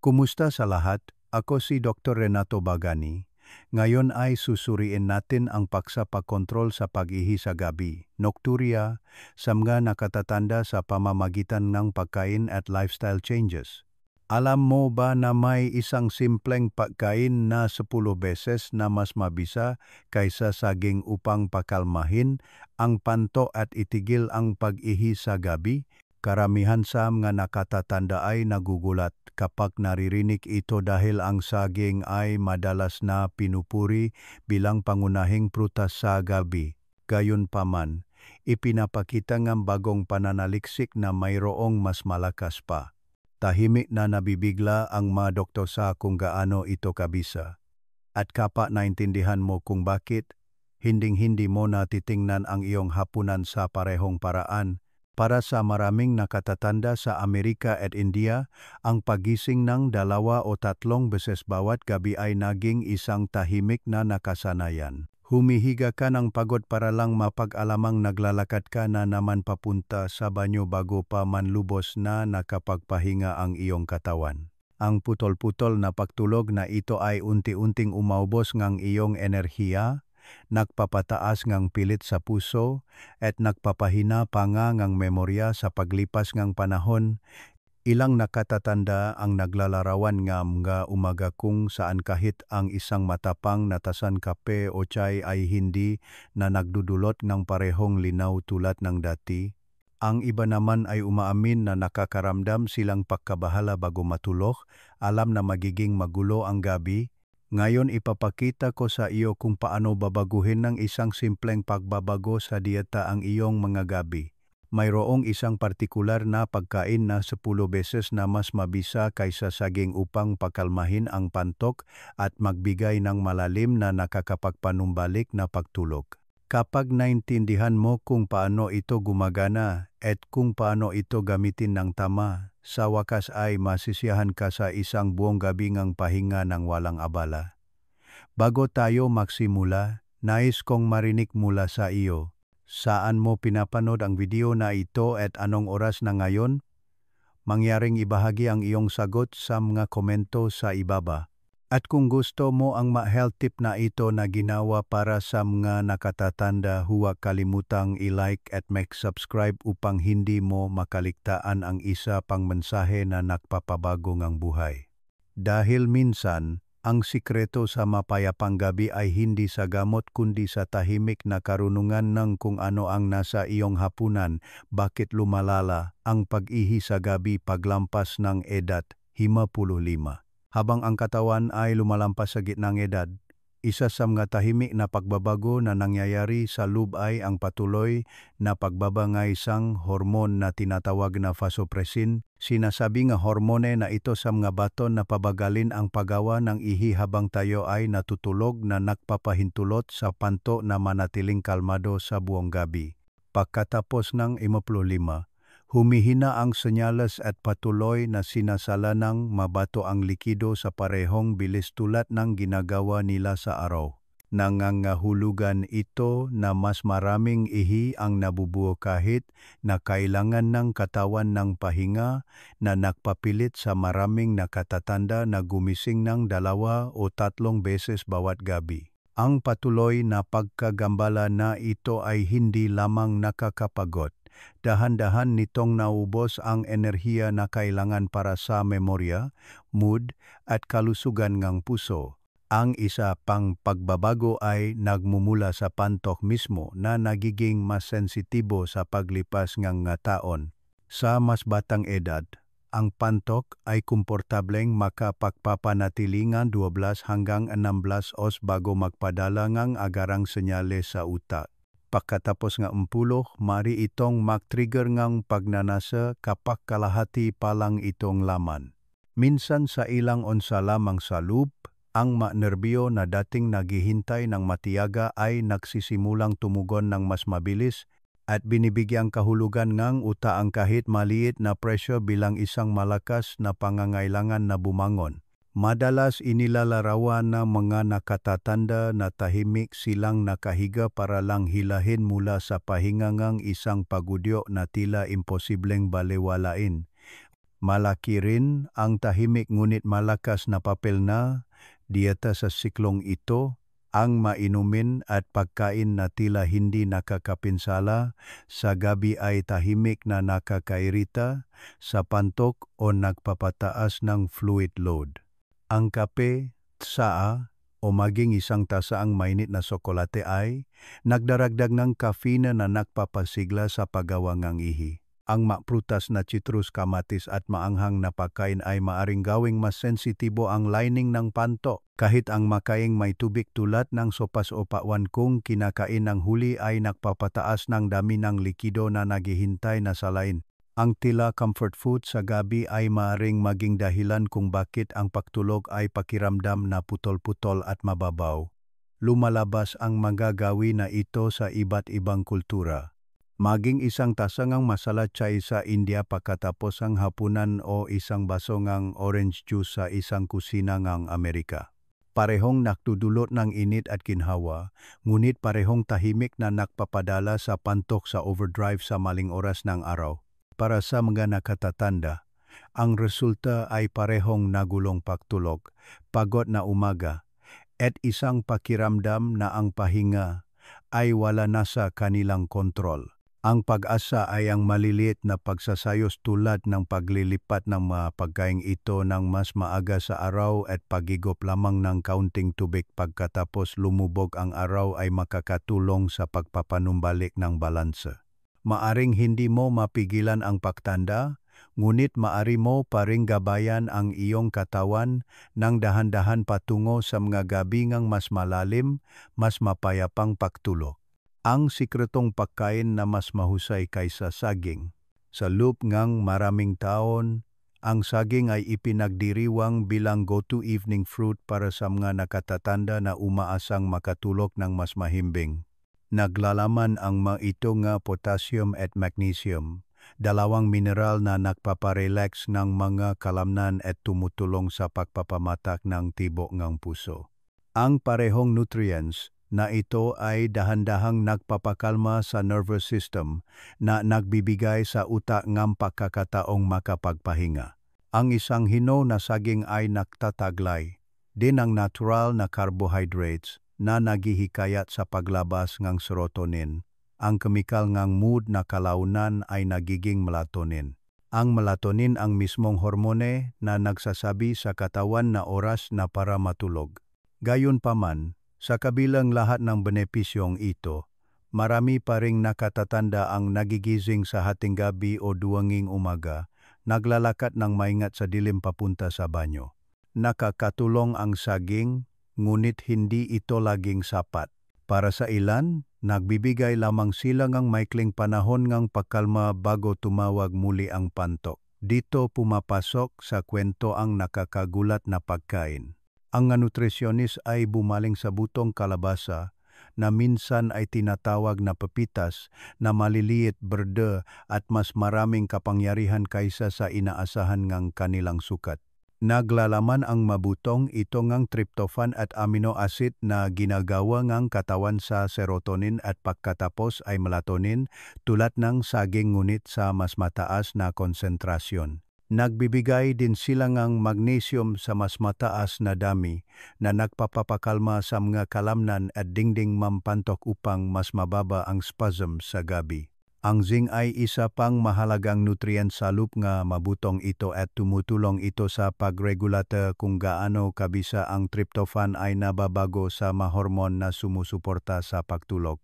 Kumusta sa lahat? Ako si Dr. Renato Bagani. Ngayon ay susuriin natin ang paksa pagkontrol sa pag-ihi sa gabi, nocturia, sa mga nakatatanda sa pamamagitan ng pagkain at lifestyle changes. Alam mo ba na may isang simpleng pagkain na 10 beses na mas mabisa kaysa saging upang pakalmahin ang panto at itigil ang pag-ihi sa gabi? Karamihan sa mga nakatatanda ay nagugulat kapag naririnig ito dahil ang saging ay madalas na pinupuri bilang pangunahing prutas sa gabi. Gayunpaman, ipinapakita ng bagong pananaliksik na mayroong mas malakas pa. Tahimik na nabibigla ang mga doktor sa kung gaano ito kabisa. At kapag naintindihan mo kung bakit, hinding-hindi mo na titingnan ang iyong hapunan sa parehong paraan. Para sa maraming nakatatanda sa Amerika at India, ang pagising ng 2 o 3 beses bawat gabi ay naging isang tahimik na nakasanayan. Humihiga ka ng pagod para lang mapag-alamang naglalakad ka na naman papunta sa banyo bago pa manlubos na nakapagpahinga ang iyong katawan. Ang putol-putol na pagtulog na ito ay unti-unting umaubos ng iyong enerhiya, nagpapataas ngang pilit sa puso, at nagpapahina pa ngang memorya sa paglipas ngang panahon. Ilang nakatatanda ang naglalarawan nga mga umaga kung saan kahit ang isang matapang na tasan kape o tsay ay hindi na nagdudulot ng parehong linaw tulad ng dati. Ang iba naman ay umaamin na nakakaramdam silang pagkabahala bago matulog, alam na magiging magulo ang gabi. Ngayon ipapakita ko sa iyo kung paano babaguhin ng isang simpleng pagbabago sa dieta ang iyong mga gabi. Mayroong isang partikular na pagkain na 10 beses na mas mabisa kaysa saging upang pakalmahin ang pantok at magbigay ng malalim na nakakapagpanumbalik na pagtulog. Kapag naintindihan mo kung paano ito gumagana at kung paano ito gamitin ng tama, sa wakas ay masisiyahan ka sa isang buong gabi ngang pahinga ng walang abala. Bago tayo magsimula, nais kong marinig mula sa iyo. Saan mo pinapanood ang video na ito at anong oras na ngayon? Mangyaring ibahagi ang iyong sagot sa mga komento sa ibaba. At kung gusto mo ang ma-health tip na ito na ginawa para sa mga nakatatanda, huwag kalimutang i-like at mag-subscribe upang hindi mo makaligtaan ang isa pang mensahe na nagpapabago ng buhay. Dahil minsan, ang sikreto sa mapayapang gabi ay hindi sa gamot kundi sa tahimik na karunungan ng kung ano ang nasa iyong hapunan. Bakit lumalala ang pag-ihi sa gabi paglampas ng edad 55? Habang ang katawan ay lumalampas sa gitnang edad, isa sa mga tahimik na pagbabago na nangyayari sa loob ay ang patuloy na pagbaba ng isang hormon na tinatawag na vasopressin. Sinasabi nga hormone na ito sa mga baton na pabagalin ang paggawa ng ihi habang tayo ay natutulog na nagpapahintulot sa panto na manatiling kalmado sa buong gabi. Pagkatapos ng 55, humihina ang senyales at patuloy na sinasala ng mabato ang likido sa parehong bilis tulad ng ginagawa nila sa araw. Nangangahulugan ito na mas maraming ihi ang nabubuo kahit na kailangan ng katawan ng pahinga, na nagpapilit sa maraming nakatatanda na gumising ng 2 o 3 beses bawat gabi. Ang patuloy na pagkagambala na ito ay hindi lamang nakakapagod. Dahan-dahan nitong naubos ang enerhiya na kailangan para sa memorya, mood at kalusugan ng puso. Ang isa pang pagbabago ay nagmumula sa pantok mismo na nagiging mas sensitibo sa paglipas ng taon. Sa mas batang edad, ang pantok ay komportableng makapagpapanatilingan 12 hanggang 16 oras bago magpadala ng agarang senyales sa utak. Pagkatapos ng 40, mari itong mag-trigger ng pagnanasa kapag kalahati pa lang itong laman. Minsan sa ilang onsa lamang sa loob, ang mga nerbyo na dating naghihintay ng matiyaga ay nagsisimulang tumugon ng mas mabilis at binibigyang kahulugan ng utak ang kahit maliit na presyo bilang isang malakas na pangangailangan na bumangon. Madalas inilalarawan ng mga nakatatanda na tahimik silang nakahiga para lang hilahin mula sa pahinga ng isang pagudyo na tila imposibleng balewalain. Malaki rin ang tahimik ngunit malakas na papel na dieta sa siklong ito, ang mainumin at pagkain na tila hindi nakakapinsala sa gabi ay tahimik na nakakairita sa pantok o nagpapataas ng fluid load. Ang kape, tsaa, o maging isang tasaang mainit na tsokolate ay nagdaragdag ng caffeine na nagpapasigla sa paggawa ng ihi. Ang maprutas na citrus, kamatis at maanghang na pagkain ay maaring gawing mas sensitibo ang lining ng panto. Kahit ang makaing may tubig tulad ng sopas o pakwan kung kinakain ng huli ay nagpapataas ng dami ng likido na naghihintay na salain. Ang tila comfort food sa gabi ay maaring maging dahilan kung bakit ang pagtulog ay pakiramdam na putol-putol at mababaw. Lumalabas ang manggagawi na ito sa iba't ibang kultura. Maging isang tasangang masala chai sa India pagkatapos ang hapunan o isang baso ng orange juice sa isang kusina ng Amerika. Parehong nagdudulot ng init at ginhawa, ngunit parehong tahimik na nagpapadala sa pantok sa overdrive sa maling oras ng araw. Para sa mga nakatatanda, ang resulta ay parehong nagulong pagtulog, pagod na umaga, at isang pakiramdam na ang pahinga ay wala na sa kanilang kontrol. Ang pag-asa ay ang maliliit na pagsasayos tulad ng paglilipat ng mga pagkaing ito ng mas maaga sa araw at pagigop lamang ng kaunting tubig pagkatapos lumubog ang araw ay makakatulong sa pagpapanumbalik ng balanse. Maaring hindi mo mapigilan ang pagtanda, ngunit maari mo pa ring gabayan ang iyong katawan ng dahan-dahan patungo sa mga gabi ngang mas malalim, mas mapayapang pagtulog. Ang sikretong pagkain na mas mahusay kaysa saging. Sa loob ngang maraming taon, ang saging ay ipinagdiriwang bilang go-to evening fruit para sa mga nakatatanda na umaasang makatulog ng mas mahimbing. Naglalaman ang mga ito nga potassium at magnesium, dalawang mineral na nagpaparelax ng mga kalamnan at tumutulong sa pagpapamatak ng tibok ng puso. Ang parehong nutrients na ito ay dahan-dahang nagpapakalma sa nervous system na nagbibigay sa utak ng pagkakataong makapagpahinga. Ang isang hino na saging ay nagtataglay din ng natural na carbohydrates na naghihikayat sa paglabas ng serotonin. Ang kemikal ng mood na kalaunan ay nagiging melatonin. Ang melatonin ang mismong hormone na nagsasabi sa katawan na oras na para matulog. Gayunpaman, sa kabilang lahat ng benepisyong ito, marami pa ring nakatatanda ang nagigising sa hating gabi o duwanging umaga, naglalakad ng maingat sa dilim papunta sa banyo. Nakakatulong ang saging, ngunit hindi ito laging sapat. Para sa ilan, nagbibigay lamang sila ng maikling panahon ng pagkalma bago tumawag muli ang pantok. Dito pumapasok sa kwento ang nakakagulat na pagkain. Ang nutrisyonis ay bumaling sa butong kalabasa na minsan ay tinatawag na pepitas na maliliit, berde at mas maraming kapangyarihan kaysa sa inaasahan ng kanilang sukat. Naglalaman ang mabutong ito ng tryptophan at amino acid na ginagawa ng katawan sa serotonin at pagkatapos ay melatonin tulad ng saging ngunit sa mas mataas na konsentrasyon. Nagbibigay din sila ng magnesium sa mas mataas na dami na nagpapapakalma sa mga kalamnan at dingding mampantok upang mas mababa ang spasm sa gabi. Ang zinc ay isa pang mahalagang nutrient sa loob nga mabutong ito at tumutulong ito sa pagregulata kung gaano kabisa ang tryptophan ay nababago sa mga hormon na sumusuporta sa pagtulog.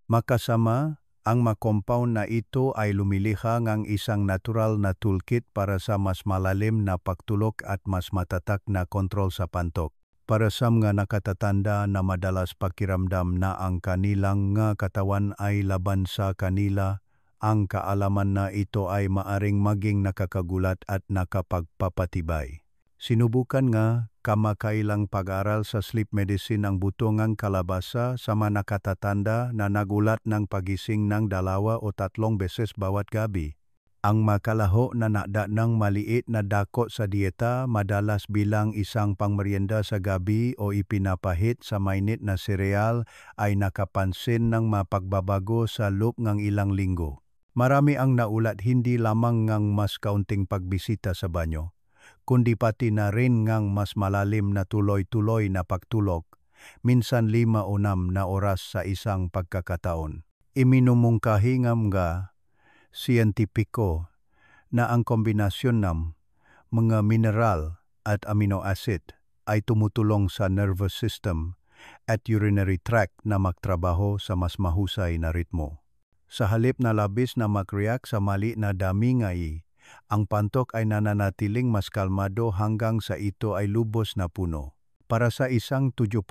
Makasama, ang mga compound na ito ay lumilikha ng isang natural na toolkit para sa mas malalim na pagtulog at mas matatak na kontrol sa pantok. Para sa mga nakatatanda na madalas pakiramdam na ang kanilang nga katawan ay laban sa kanila, ang kaalaman na ito ay maaring maging nakakagulat at nakapagpapatibay. Sinubukan nga kamakailang pag-aral sa sleep medicine ang butongang kalabasa sa mga nakatatanda na nagulat ng pagising ng 2 o 3 beses bawat gabi. Ang makalaho na nada ng maliit na dako sa dieta madalas bilang isang pangmerienda sa gabi o ipinapahit sa mainit na sereal ay nakapansin ng mapagbabago sa loob ng ilang linggo. Marami ang naulat hindi lamang ngang mas kaunting pagbisita sa banyo, kundi pati na rin ngang mas malalim na tuloy-tuloy na pagtulog, minsan 5 o 6 na oras sa isang pagkakataon. Iminumungkahi nga siyentipiko na ang kombinasyon ng mga mineral at amino acid ay tumutulong sa nervous system at urinary tract na magtrabaho sa mas mahusay na ritmo. Sa halip na labis na mag-react sa mali na dami ang pantok ay nananatiling mas kalmado hanggang sa ito ay lubos na puno. Para sa isang 70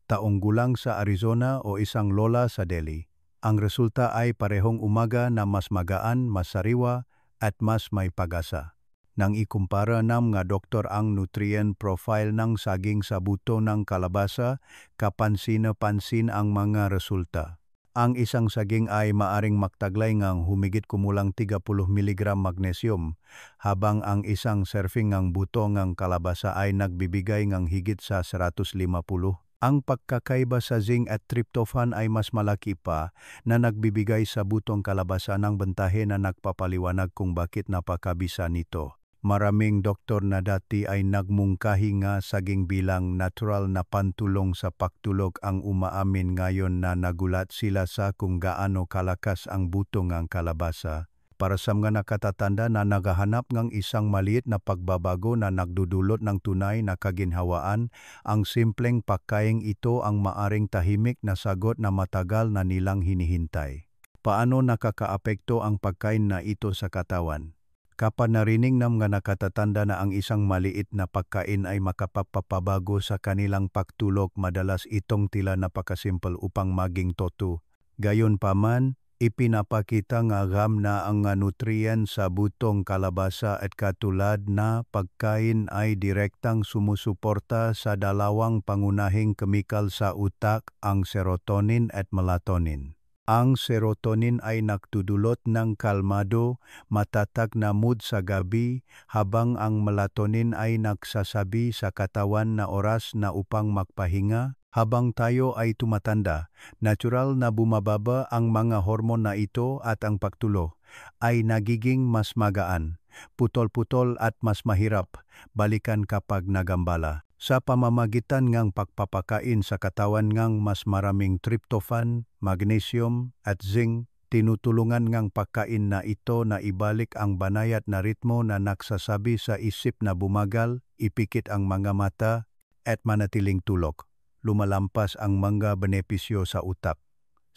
taong gulang sa Arizona o isang lola sa Delhi, ang resulta ay parehong umaga na mas magaan, mas sariwa at mas may pag-asa. Nang ikumpara ng mga doktor ang nutrient profile ng saging sa buto ng kalabasa, kapansin-pansin ang mga resulta. Ang isang saging ay maaring magtaglay ng humigit kumulang 30 mg magnesium, habang ang isang serving ng buto ng kalabasa ay nagbibigay ng higit sa 150. Ang pagkakaiba sa zinc at tryptophan ay mas malaki pa, na nagbibigay sa butong kalabasa ng bentahe na nagpapaliwanag kung bakit napakabisa nito. Maraming doktor na dati ay nagmungkahi nga saging bilang natural na pantulong sa pagtulog ang umaamin ngayon na nagulat sila sa kung gaano kalakas ang buto ng kalabasa. Para sa mga nakatatanda na naghahanap ng isang maliit na pagbabago na nagdudulot ng tunay na kaginhawaan, ang simpleng pagkain ito ang maaring tahimik na sagot na matagal na nilang hinihintay. Paano nakakaapekto ang pagkain na ito sa katawan? Kapag narinig ng mga nakatatanda na ang isang maliit na pagkain ay makapapabago sa kanilang pagtulog, madalas itong tila napakasimple upang maging totoo. Gayunpaman, ipinapakita nga na ang nutrients sa butong kalabasa at katulad na pagkain ay direktang sumusuporta sa dalawang pangunahing kemikal sa utak, ang serotonin at melatonin. Ang serotonin ay nagdudulot ng kalmado, matatag na mood sa gabi, habang ang melatonin ay nagsasabi sa katawan na oras na upang magpahinga. Habang tayo ay tumatanda, natural na bumababa ang mga hormon na ito at ang pagtulo ay nagiging mas magaan, putol-putol at mas mahirap balikan kapag nagambala. Sa pamamagitan ng pagpapakain sa katawan ng mas maraming tryptophan, magnesium at zinc, tinutulungan ng pagkain na ito na ibalik ang banayad na ritmo na nagsasabi sa isip na bumagal, ipikit ang mga mata at manatiling tulog. Lumalampas ang mga benepisyo sa utak.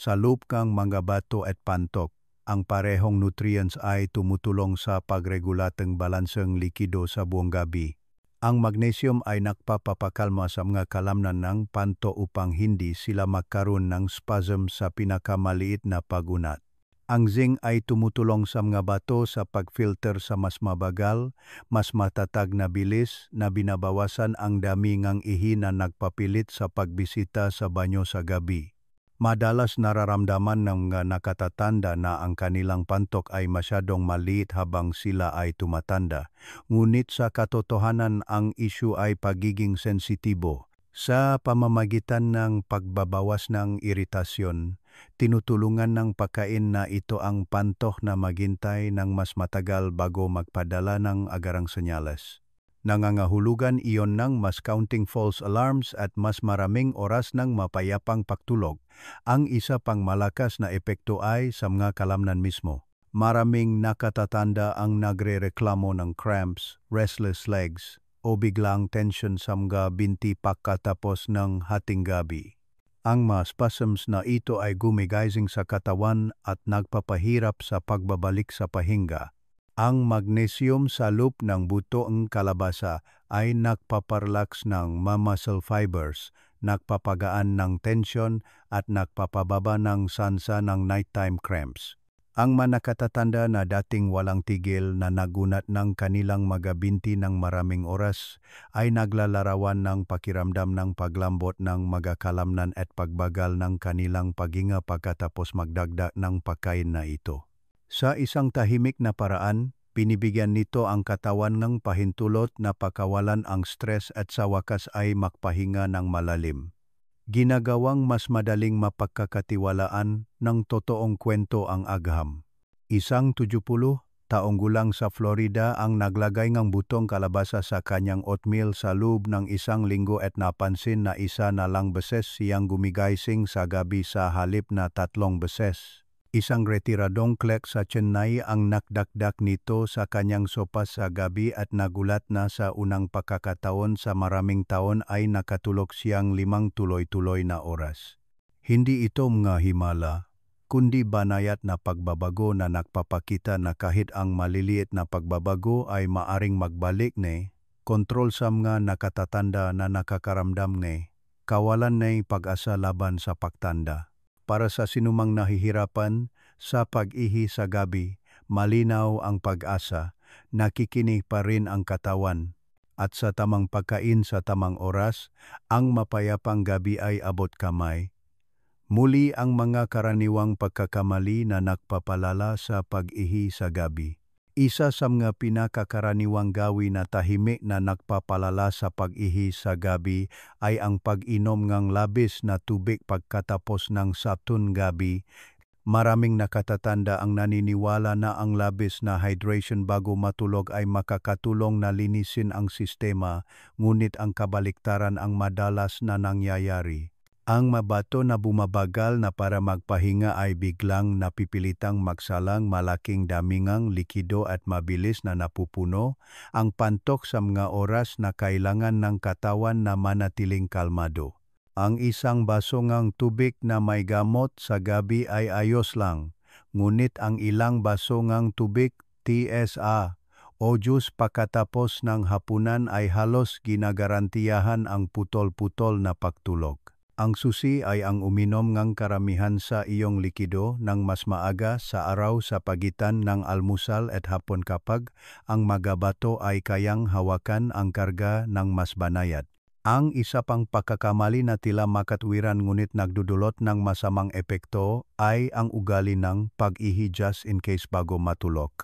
Sa loob ng mga bato at pantok, ang parehong nutrients ay tumutulong sa pagregulateng balanseng likido sa buong gabi. Ang magnesium ay nagpapapakalma sa mga kalamnan ng panto upang hindi sila magkaroon ng spasm sa pinakamaliit na pagunat. Ang zinc ay tumutulong sa mga bato sa pagfilter sa mas mabagal, mas matatag na bilis na binabawasan ang dami ng ihi na nagpapilit sa pagbisita sa banyo sa gabi. Madalas nararamdaman ng mga nakatatanda na ang kanilang pantok ay masyadong maliit habang sila ay tumatanda. Ngunit sa katotohanan ang issue ay pagiging sensitibo. Sa pamamagitan ng pagbabawas ng iritasyon, tinutulungan ng pagkain na ito ang pantok na maghintay ng mas matagal bago magpadala ng agarang senyales. Nangangahulugan iyon ng mas counting false alarms at mas maraming oras ng mapayapang pagtulog. Ang isa pang malakas na epekto ay sa mga kalamnan mismo. Maraming nakatatanda ang nagrereklamo ng cramps, restless legs, o biglang tension sa mga binti pagkatapos ng hating gabi. Ang mga spasms na ito ay gumigising sa katawan at nagpapahirap sa pagbabalik sa pahinga. Ang magnesium sa loob ng buto ng kalabasa ay nagpaparelax ng muscle fibers, nagpapagaan ng tension at nagpapababa ng sansa ng nighttime cramps. Ang manakatatanda na dating walang tigil na nagunat ng kanilang magabinti ng maraming oras ay naglalarawan ng pakiramdam ng paglambot ng magakalamnan at pagbagal ng kanilang paghinga pagkatapos magdagdag ng pagkain na ito. Sa isang tahimik na paraan, binibigyan nito ang katawan ng pahintulot na pakawalan ang stress at sa wakas ay magpahinga ng malalim. Ginagawang mas madaling mapagkakatiwalaan ng totoong kwento ang agham. Isang 70 taong gulang sa Florida ang naglagay ng butong kalabasa sa kanyang oatmeal sa loob ng isang linggo at napansin na isa na lang beses siyang gumigising sa gabi sa halip na 3 beses. Isang retiradong clerk sa Chennai ang nakdakdak nito sa kanyang sopas sa gabi at nagulat na sa unang pagkakataon sa maraming taon ay nakatulog siyang 5 tuloy-tuloy na oras. Hindi ito mga himala, kundi banayad na pagbabago na nagpapakita na kahit ang maliliit na pagbabago ay maaring magbalik ni kontrol sa mga nakatatanda na nakakaramdam ni kawalan ni pag-asa laban sa pagtanda. Para sa sinumang nahihirapan sa pag-ihi sa gabi, malinaw ang pag-asa, nakikinig pa rin ang katawan, at sa tamang pagkain sa tamang oras, ang mapayapang gabi ay abot kamay. Muli ang mga karaniwang pagkakamali na nagpapalala sa pag-ihi sa gabi. Isa sa mga pinakakaraniwang gawin na tahimik na nagpapalala sa pag-ihi sa gabi ay ang pag-inom ng labis na tubig pagkatapos ng satun gabi. Maraming nakatatanda ang naniniwala na ang labis na hydration bago matulog ay makakatulong na linisin ang sistema, ngunit ang kabaliktaran ang madalas na nangyayari. Ang mabato na bumabagal na para magpahinga ay biglang napipilitang magsalang malaking damingang likido at mabilis na napupuno ang pantok sa mga oras na kailangan ng katawan na manatiling kalmado. Ang isang baso ng tubig na may gamot sa gabi ay ayos lang, ngunit ang ilang baso ng tubig, TSA, o juice pagkatapos ng hapunan ay halos ginagarantiyahan ang putol-putol na pagtulog. Ang susi ay ang uminom ng karamihan sa iyong likido ng mas maaga sa araw sa pagitan ng almusal at hapon kapag ang magabato ay kayang hawakan ang karga ng mas banayad. Ang isa pang pagkakamali na tila makatwiran ngunit nagdudulot ng masamang epekto ay ang ugali ng pag-ihi just in case bago matulog.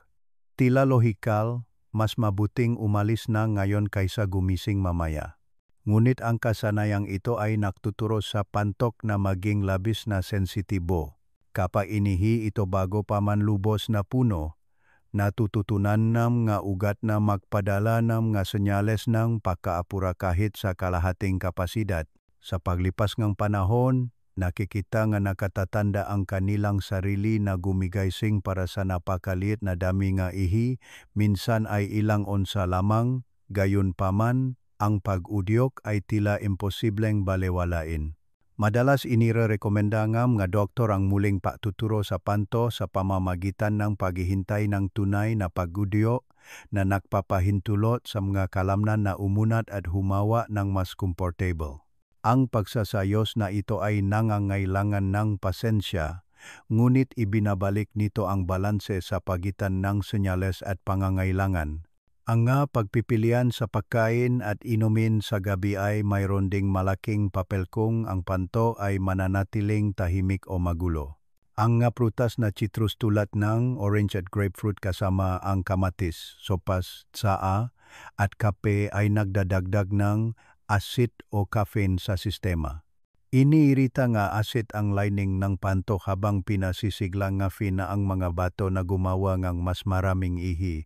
Tila lohikal, mas mabuting umalis na ngayon kaysa gumising mamaya. Ngunit ang kasanayang ito ay nagtuturo sa pantok na maging labis na sensitibo. Kapag inihi ito bago pa man lubos na puno, natututunan ng mga ugat na magpadala ng mga senyales ng pagkaapura kahit sa kalahating kapasidad. Sa paglipas ng panahon, nakikita nga nakatatanda ang kanilang sarili na gumigising para sa napakaliit na dami nga ihi, minsan ay ilang onsa lamang, gayunpaman, ang pag-udyok ay tila imposibleng balewalain. Madalas inirekomenda ng mga doktor ang muling pagtuturo sa panto sa pamamagitan ng paghihintay ng tunay na pag-udyo na nagpapahintulot sa mga kalamnan na umunat at humawa ng mas komportable. Ang pagsasayos na ito ay nangangailangan ng pasensya, ngunit ibinabalik nito ang balanse sa pagitan ng senyales at pangangailangan. Ang pagpipilian sa pagkain at inumin sa gabi ay mayroon ding malaking papel kung ang panto ay mananatiling tahimik o magulo. Ang prutas na citrus tulad ng orange at grapefruit kasama ang kamatis, sopas, tsaa at kape ay nagdadagdag ng asid o caffeine sa sistema. Iniirita nga asid ang lining ng panto habang pinasisigla nga fina ang mga bato na gumawa ng mas maraming ihi.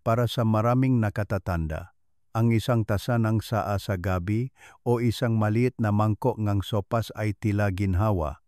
Para sa maraming nakatatanda, ang isang tasa ng saa sa gabi o isang maliit na mangkok ng sopas ay tila ginhawa,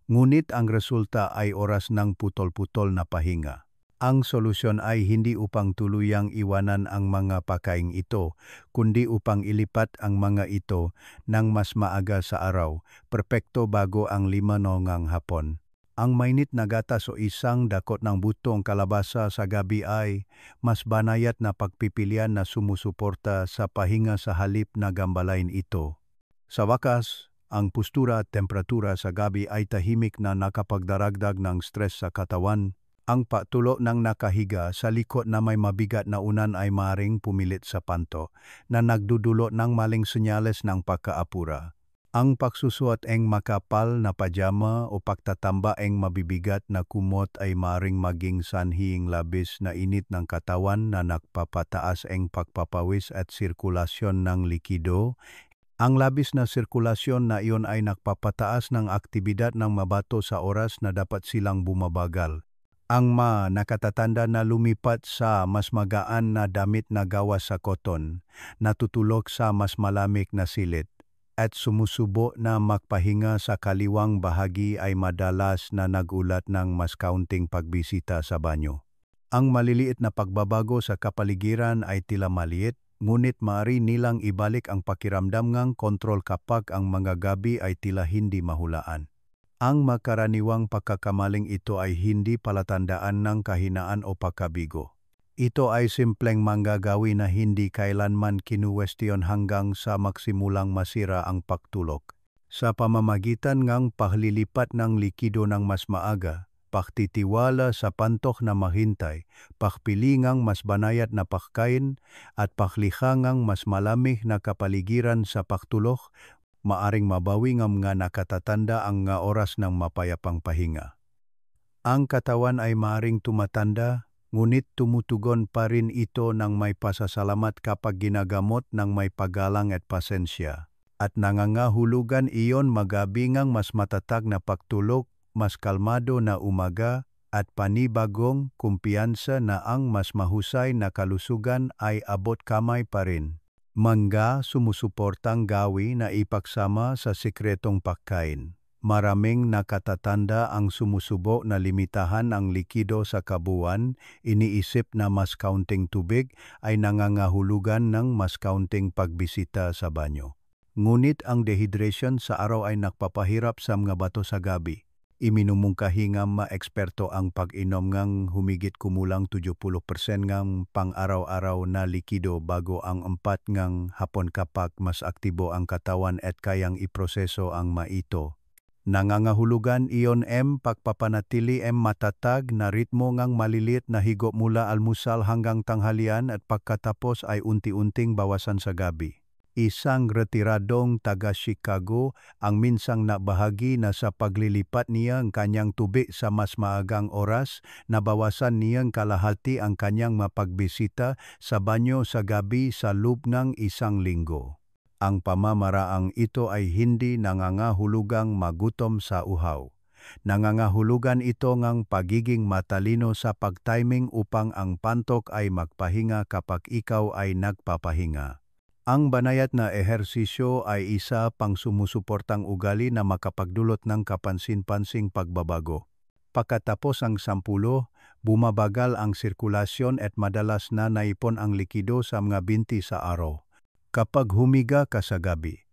ngunit ang resulta ay oras ng putol-putol na pahinga. Ang solusyon ay hindi upang tuluyang iwanan ang mga pagkain ito, kundi upang ilipat ang mga ito ng mas maaga sa araw, perpekto bago ang 5 ng hapon. Ang mainit na gatas o isang dakot ng butong kalabasa sa gabi ay mas banayad na pagpipilian na sumusuporta sa pahinga sa halip na gambalain ito. Sa wakas, ang postura at temperatura sa gabi ay tahimik na nakapagdaragdag ng stress sa katawan. Ang patulo ng nakahiga sa likod na may mabigat na unan ay maring pumilit sa panto na nagdudulot ng maling senyales ng pagkaapura. Ang pagsusuot ng makapal na pajama o pagtatamba ng mabibigat na kumot ay maring maging sanhing labis na init ng katawan na nagpapataas ng pagpapawis at sirkulasyon ng likido. Ang labis na sirkulasyon na iyon ay nagpapataas ng aktibidad ng mabato sa oras na dapat silang bumabagal. Ang nakatatanda na lumipat sa mas magaan na damit na gawa sa koton, natutulog sa mas malamig na silid, at sumusubo na magpahinga sa kaliwang bahagi ay madalas na nagulat ng mas kaunting pagbisita sa banyo. Ang maliliit na pagbabago sa kapaligiran ay tila maliit, ngunit maaari nilang ibalik ang pakiramdam ng kontrol kapag ang mga gabi ay tila hindi mahulaan. Ang makaraniwang pagkakamaling ito ay hindi palatandaan ng kahinaan o pagkabigo. Ito ay simpleng manggagawi na hindi kailanman kinuwestiyon hanggang sa magsimulang masira ang pagtulog. Sa pamamagitan ng paglilipat ng likido ng mas maaga, pagtitiwala sa pantok na mahintay, pagpili ng mas banayad na pagkain, at paglikha ng mas malamig na kapaligiran sa pagtulog, maaring mabawi ng mga nakatatanda ang nga oras ng mapayapang pahinga. Ang katawan ay maaring tumatanda, ngunit tumutugon pa rin ito ng may pasasalamat kapag ginagamot ng may paggalang at pasensya. At nangangahulugan iyon magabingang mas matatag na pagtulog, mas kalmado na umaga, at panibagong kumpiyansa na ang mas mahusay na kalusugan ay abot kamay pa rin. Mangga sumusuportang gawi na ipagsama sa sikretong pagkain. Maraming nakatatanda ang sumusubo na limitahan ang likido sa kabuuan, iniisip na mas kaunting tubig ay nangangahulugan ng mas kaunting pagbisita sa banyo. Ngunit ang dehydration sa araw ay nagpapahirap sa mga bato sa gabi. Iminumungkahi nga eksperto ang pag-inom ng humigit kumulang 70% ng pang-araw-araw na likido bago ang 4 ng hapon kapag mas aktibo ang katawan at kayang iproseso ang maito. Nangangahulugan iyon pagpapanatili matatag na ritmo ng maliliit na higop mula almusal hanggang tanghalian at pagkatapos ay unti-unting bawasan sa gabi. Isang retiradong taga-Chicago ang minsang nabahagi na sa paglilipat niya ang kanyang tubi sa mas maagang oras, nabawasan niyang kalahati ang kanyang mapagbisita sa banyo sa gabi sa loob ng 1 linggo. Ang pamamaraang ito ay hindi nangangahulugang magutom sa uhaw. Nangangahulugan ito ng pagiging matalino sa pagtiming upang ang pantok ay magpahinga kapag ikaw ay nagpapahinga. Ang banayad na ehersisyo ay isa pang sumusuportang ugali na makapagdulot ng kapansin-pansing pagbabago. Pagkatapos ang 10, bumabagal ang sirkulasyon at madalas na naipon ang likido sa mga binti sa araw. Kapag humiga ka sa gabi,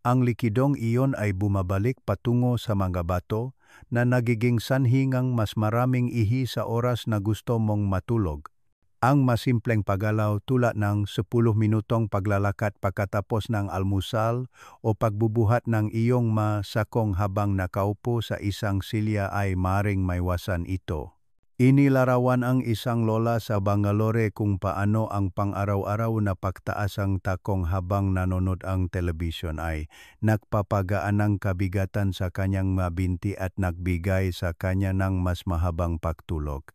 ang likidong iyon ay bumabalik patungo sa mga bato na nagiging sanhi ng mas maraming ihi sa oras na gusto mong matulog. Ang masimpleng paggalaw tulad ng 10 minutong paglalakad pagkatapos ng almusal o pagbubuhat ng iyong masakong habang nakaupo sa isang silya ay maring maiwasan ito. Inilarawan ang isang lola sa Bangalore kung paano ang pang-araw-araw na pagtaas ang takong habang nanonood ang telebisyon ay nagpapagaan ng kabigatan sa kanyang mabinti at nagbigay sa kanya ng mas mahabang pagtulog.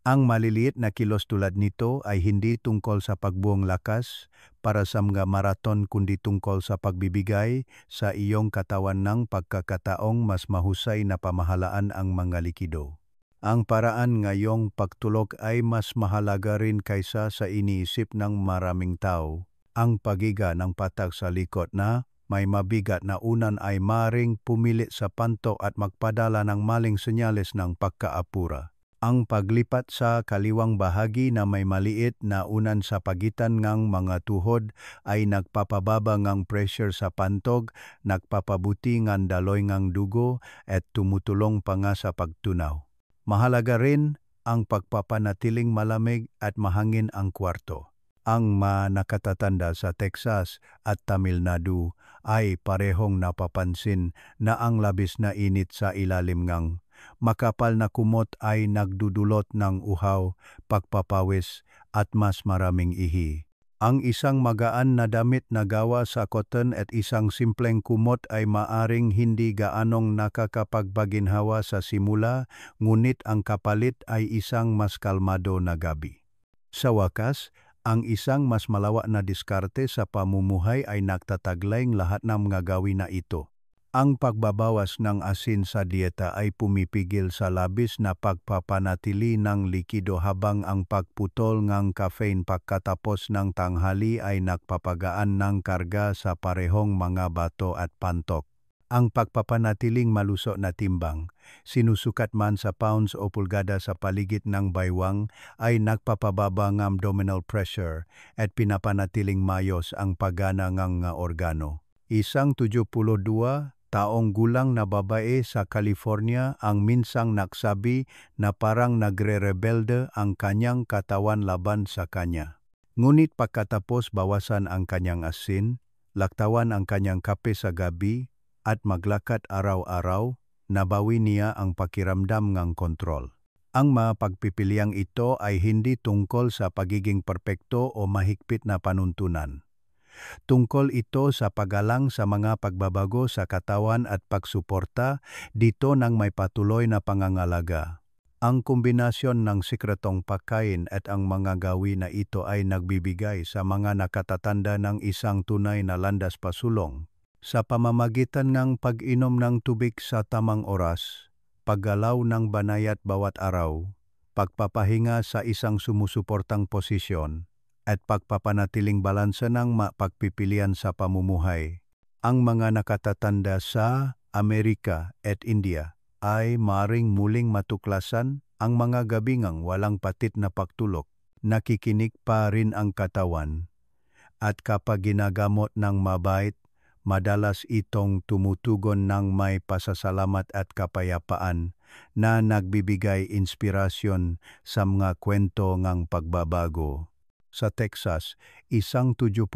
Ang maliliit na kilos tulad nito ay hindi tungkol sa pagbuong lakas para sa mga maraton kundi tungkol sa pagbibigay sa iyong katawan ng pagkakataong mas mahusay na pamahalaan ang mga likido. Ang paraan ngayong pagtulog ay mas mahalaga rin kaysa sa iniisip ng maraming tao. Ang pagiga ng patag sa likod na may mabigat na unan ay maring pumilit sa pantok at magpadala ng maling senyales ng pagkaapura. Ang paglipat sa kaliwang bahagi na may maliit na unan sa pagitan ng mga tuhod ay nagpapababa ng pressure sa pantog, nagpapabuti ng daloy ng dugo at tumutulong pa nga sa pagtunaw. Mahalaga rin ang pagpapanatiling malamig at mahangin ang kwarto. Ang nakatatanda sa Texas at Tamil Nadu ay parehong napapansin na ang labis na init sa ilalim ng makapal na kumot ay nagdudulot ng uhaw, pagpapawis at mas maraming ihi. Ang isang magaan na damit na gawa sa cotton at isang simpleng kumot ay maaring hindi gaanong nakakapagbaginhawa sa simula, ngunit ang kapalit ay isang mas kalmado na gabi. Sa wakas, ang isang mas malawak na diskarte sa pamumuhay ay nagtataglayng lahat ng mga gawin na ito. Ang pagbabawas ng asin sa dieta ay pumipigil sa labis na pagpapanatili ng likido habang ang pagputol ng caffeine pagkatapos ng tanghali ay nagpapagaan ng karga sa parehong mga bato at pantok. Ang pagpapanatiling malusog na timbang, sinusukat man sa pounds o pulgada sa paligid ng baywang, ay nagpapababa ng abdominal pressure at pinapanatiling mayos ang paggana ng organo. Isang 72 taong gulang na babae sa California ang minsang nagsabi na parang nagre-rebelde ang kanyang katawan laban sa kanya. Ngunit pagkatapos bawasan ang kanyang asin, laktawan ang kanyang kape sa gabi, at maglakad araw-araw, nabawi niya ang pakiramdam ng kontrol. Ang mga pagpipiliang ito ay hindi tungkol sa pagiging perpekto o mahigpit na panuntunan. Tungkol ito sa paggalang sa mga pagbabago sa katawan at pagsuporta dito ng may patuloy na pangangalaga. Ang kombinasyon ng sikretong pagkain at ang mga gawin na ito ay nagbibigay sa mga nakatatanda ng isang tunay na landas pasulong. Sa pamamagitan ng pag-inom ng tubig sa tamang oras, paggalaw ng banayat bawat araw, pagpapahinga sa isang sumusuportang posisyon, at pagpapanatiling balansa ng pagpipilian sa pamumuhay, ang mga nakatatanda sa Amerika at India ay maring muling matuklasan ang mga gabingang walang patit na pagtulog. Nakikinig pa rin ang katawan, at kapag ginagamot ng mabait, madalas itong tumutugon ng may pasasalamat at kapayapaan na nagbibigay inspirasyon sa mga kwento ng pagbabago. Sa Texas, isang 70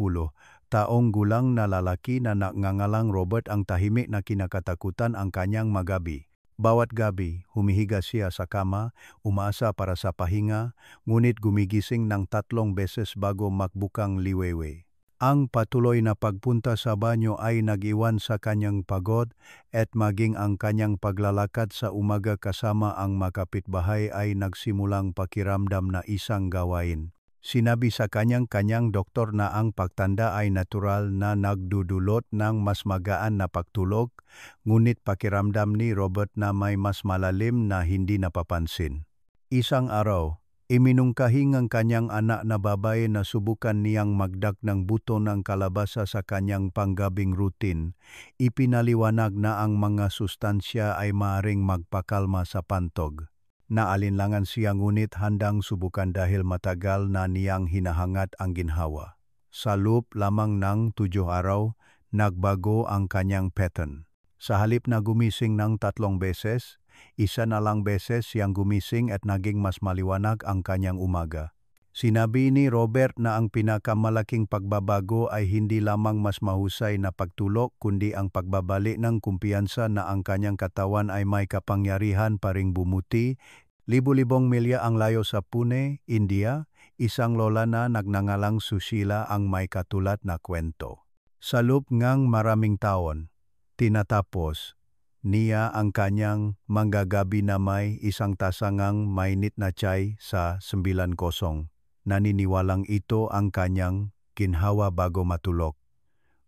taong gulang na lalaki na nagngangalang Robert ang tahimik na kinakatakutan ang kanyang magabi. Bawat gabi, humihiga siya sa kama, umaasa para sa pahinga, ngunit gumigising ng 3 beses bago makbukang liwewe. Ang patuloy na pagpunta sa banyo ay nag-iwan sa kanyang pagod at maging ang kanyang paglalakad sa umaga kasama ang makapitbahay ay nagsimulang pakiramdam na isang gawain. Sinabi sa kanyang doktor na ang pagtanda ay natural na nagdudulot ng mas magaan na pagtulog, ngunit pakiramdam ni Robert na may mas malalim na hindi napapansin. Isang araw, iminungkahi ng kanyang anak na babae na subukan niyang magdag ng buto ng kalabasa sa kanyang panggabing routine. Ipinaliwanag na ang mga sustansya ay maaaring magpakalma sa pantog. Naalinlangan siya ngunit handang subukan dahil matagal na niyang hinahangat ang ginhawa. Sa loob lamang ng 7 araw, nagbago ang kanyang pattern. Sa halip na gumising ng 3 beses, isa na lang beses siyang gumising at naging mas maliwanag ang kanyang umaga. Sinabi ni Robert na ang pinakamalaking pagbabago ay hindi lamang mas mahusay na pagtulog kundi ang pagbabalik ng kumpiyansa na ang kanyang katawan ay may kapangyarihan pa ring bumuti. Libu-libong milya ang layo sa Pune, India, isang lola na nagngangalang Sushila ang may katulad na kwento. Sa loob ng maraming taon, tinatapos niya ang kanyang manggagabi na may isang tasangang mainit na tsay sa 9:00. Naniniwalang ito ang kanyang ginhawa bago matulog.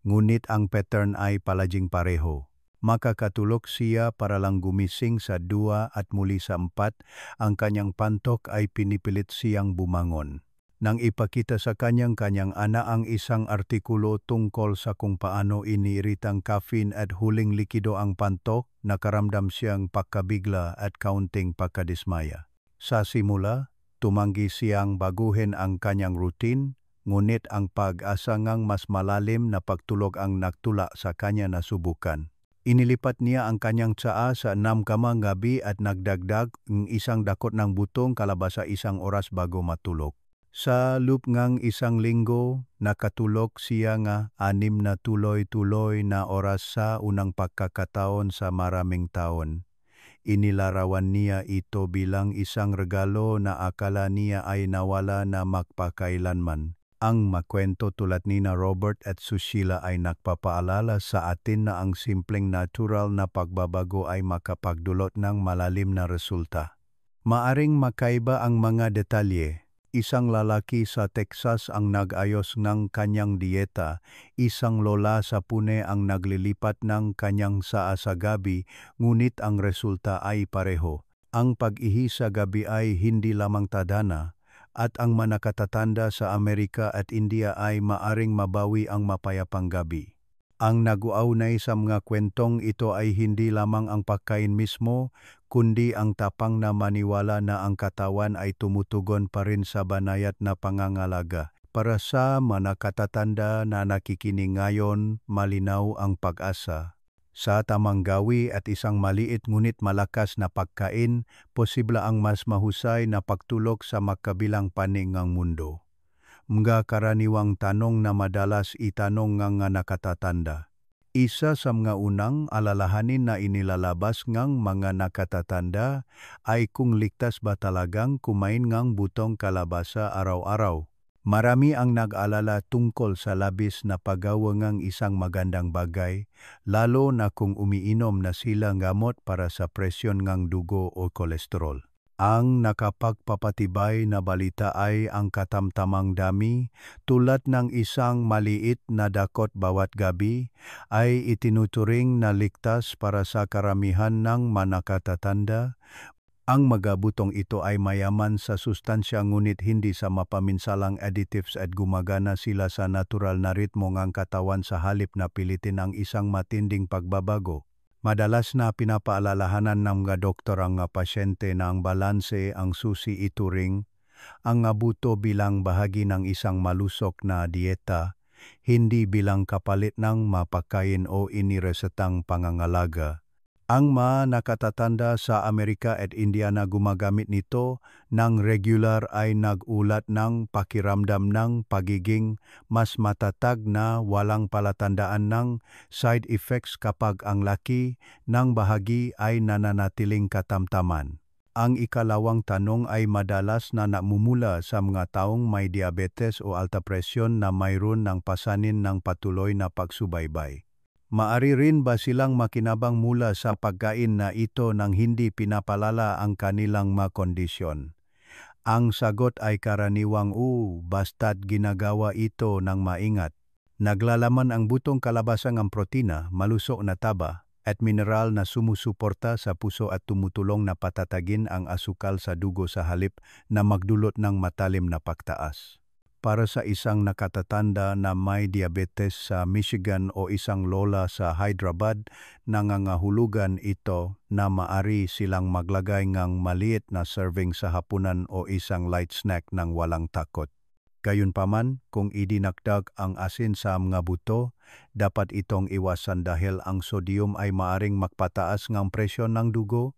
Ngunit ang pattern ay palaging pareho. Makakatulog siya para lang gumising sa 2 at muli sa 4, ang kanyang pantok ay pinipilit siyang bumangon. Nang ipakita sa kanyang anak ang isang artikulo tungkol sa kung paano iniiritang caffeine at huling likido ang pantok, nakaramdam siyang pagkabigla at kaunting pagkadismaya. Sa simula, tumanggi siyang baguhin ang kanyang routine, ngunit ang pag-asa ngang mas malalim na pagtulog ang nagtula sa kanya na subukan. Inilipat niya ang kanyang tsaa sa 6 kamang gabi at nagdagdag ng isang dakot ng butong kalabasa 1 oras bago matulog. Sa loob ng 1 linggo, nakatulog siya nga 6 na tuloy-tuloy na oras sa unang pagkakataon sa maraming taon. Inilarawan niya ito bilang isang regalo na akala niya ay nawala na magpakailanman. Ang makwento tulad ni na Robert at Sushila ay nagpapaalala sa atin na ang simpleng natural na pagbabago ay makapagdulot ng malalim na resulta. Maaring makaiba ang mga detalye, Isang lalaki sa Texas ang nag-ayos ng kanyang dieta, isang lola sa Pune ang naglilipat ng kanyang saa sa gabi, ngunit ang resulta ay pareho. Ang pag-ihi sa gabi ay hindi lamang tadhana, at ang manakatatanda sa Amerika at India ay maaring mabawi ang mapayapang gabi. Ang nag-uugnay sa mga kwentong ito ay hindi lamang ang pagkain mismo, kundi ang tapang na maniwala na ang katawan ay tumutugon pa rin sa banayad na pangangalaga. Para sa manakatatanda na nakikinig ngayon, malinaw ang pag-asa. Sa tamang gawi at isang maliit ngunit malakas na pagkain, posible ang mas mahusay na pagtulog sa makabilang panig ng mundo. Mga karaniwang tanong na madalas itanong ng nakatatanda. Isa sa mga unang alalahanin na inilalabas ng mga nakatatanda ay kung ligtas ba talagang kumain ng butong kalabasa araw-araw. Marami ang nag-alala tungkol sa labis na paggawa ng isang magandang bagay, lalo na kung umiinom na sila gamot para sa presyon ng dugo o kolesterol. Ang nakapagpapatibay na balita ay ang katamtamang dami, tulad ng isang maliit na dakot bawat gabi, ay itinuturing na ligtas para sa karamihan ng manakatatanda. Ang mga butong ito ay mayaman sa sustansya ngunit hindi sa mapaminsalang additives at gumagana sila sa natural na ritmo ng katawan sa halip na pilitin ang isang matinding pagbabago. Madalas na pinapaalalahanan ng mga doktor ang pasyente na ang balanse ang susi ituring, ang buto bilang bahagi ng isang malusog na dieta, hindi bilang kapalit ng mapakain o iniresetang pangangalaga. Ang mga nakatatanda sa Amerika at India na gumagamit nito ng regular ay nag-ulat ng pakiramdam ng pagiging mas matatag na walang palatandaan ng side effects kapag ang laki ng bahagi ay nananatiling katamtaman. Ang ikalawang tanong ay madalas na namumula sa mga taong may diabetes o alta presyon na mayroon ng pasanin ng patuloy na pagsubaybay. Maari rin ba silang makinabang mula sa pagkain na ito nang hindi pinapalala ang kanilang mga kondisyon? Ang sagot ay karaniwang basta't ginagawa ito ng maingat. Naglalaman ang butong kalabasa ng protina, malusog na taba, at mineral na sumusuporta sa puso at tumutulong na patatagin ang asukal sa dugo sa halip na magdulot ng matalim na pagtaas. Para sa isang nakatatanda na may diabetes sa Michigan o isang lola sa Hyderabad, nangangahulugan ito na maari silang maglagay ng maliit na serving sa hapunan o isang light snack ng walang takot. Gayunpaman, kung idinagdag ang asin sa mga buto, dapat itong iwasan dahil ang sodium ay maaring magpataas ng presyon ng dugo.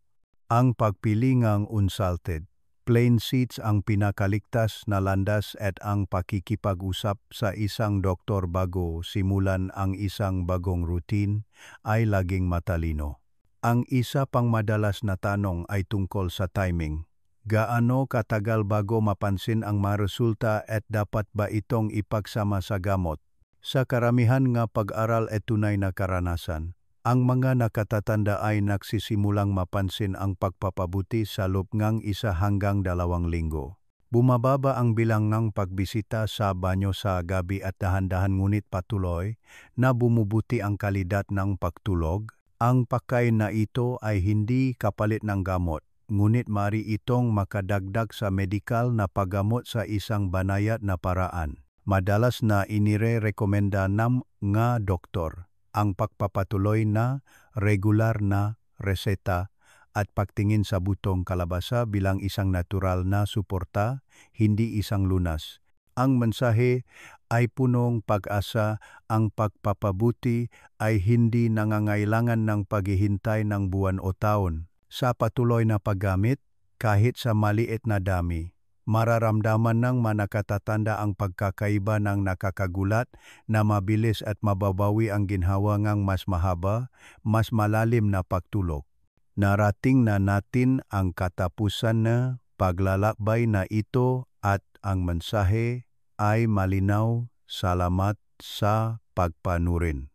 Ang pagpili ng unsalted plain seeds ang pinakaligtas na landas at ang pakikipag-usap sa isang doktor bago simulan ang isang bagong routine ay laging matalino. Ang isa pang madalas na tanong ay tungkol sa timing. Gaano katagal bago mapansin ang resulta at dapat ba itong ipagsama sa gamot? Sa karamihan nga pag-aral at tunay na karanasan, ang mga nakatatanda ay nagsisimulang mapansin ang pagpapabuti sa loob ng 1 hanggang 2 linggo. Bumababa ang bilang ng pagbisita sa banyo sa gabi at dahan-dahan ngunit patuloy na bumubuti ang kalidad ng pagtulog. Ang pagkain na ito ay hindi kapalit ng gamot, ngunit mari itong makadagdag sa medikal na paggamot sa isang banayad na paraan. Madalas na inire-rekomenda ng mga doktor ang pagpapatuloy na regular na reseta at pagtingin sa butong kalabasa bilang isang natural na suporta, hindi isang lunas. Ang mensahe ay punong pag-asa, ang pagpapabuti ay hindi nangangailangan ng paghihintay ng buwan o taon. Sa patuloy na paggamit, kahit sa maliit na dami, mararamdaman ng manakatatanda ang pagkakaiba ng nakakagulat na mabilis at mababawi ang ginhawa ng mas mahaba, mas malalim na pagtulog. Narating na natin ang katapusan na paglalakbay na ito at ang mensahe ay malinaw. Salamat sa pagpanurin.